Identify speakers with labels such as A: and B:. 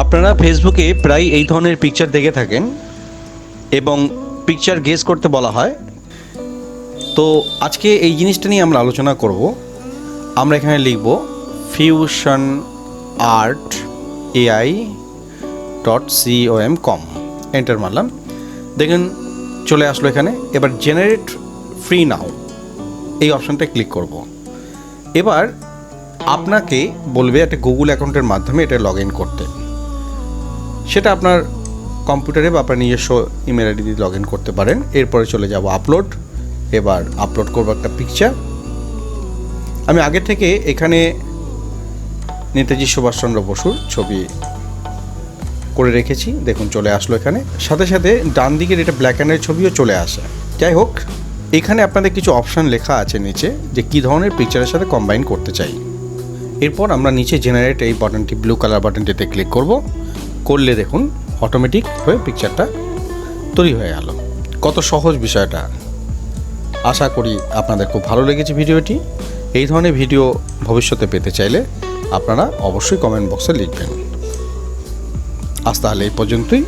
A: আপনারা ফেসবুকে প্রায় এই ধরনের পিকচার দেখে থাকেন এবং পিকচার গেস করতে বলা হয়। তো আজকে এই জিনিসটা নিয়ে আমরা আলোচনা করব। আমরা এখানে লিখব fusion art ai.com, এন্টার মারলাম, দেখুন চলে আসলো এখানে। এবার জেনারেট ফ্রি নাও এই অপশানটা ক্লিক করব। এবার আপনাকে বলবে একটা গুগল অ্যাকাউন্টের মাধ্যমে এটা লগ ইন করতে। সেটা আপনার কম্পিউটারে বা আপনার নিজস্ব ইমেল আইডি দিয়ে লগ ইন করতে পারেন। এরপরে চলে যাব আপলোড। এবার আপলোড করবো একটা পিকচার। আমি আগে থেকে এখানে নেতাজি সুভাষচন্দ্র বসুর ছবি করে রেখেছি, দেখুন চলে আসলো এখানে। সাথে সাথে ডান দিকের এটা ব্ল্যাক অ্যান্ড হোয়াইট ছবিও চলে আসে। যাই হোক, এখানে আপনাদের কিছু অপশান লেখা আছে নিচে যে কী ধরনের পিকচারের সাথে কম্বাইন করতে চাই। এরপর আমরা নিচে জেনারেট এই বাটনটি, ব্লু কালার বাটনটিতে ক্লিক করব। করলে দেখুন অটোমেটিক হয়ে পিকচারটা তৈরি হয়ে গেল। কত সহজ বিষয়টা। আশা করি আপনাদের খুব ভালো লেগেছে ভিডিওটি। এই ধরনের ভিডিও ভবিষ্যতে পেতে চাইলে আপনারা অবশ্যই কমেন্ট বক্সে লিখবেন। আজ তাহলে এই পর্যন্তই।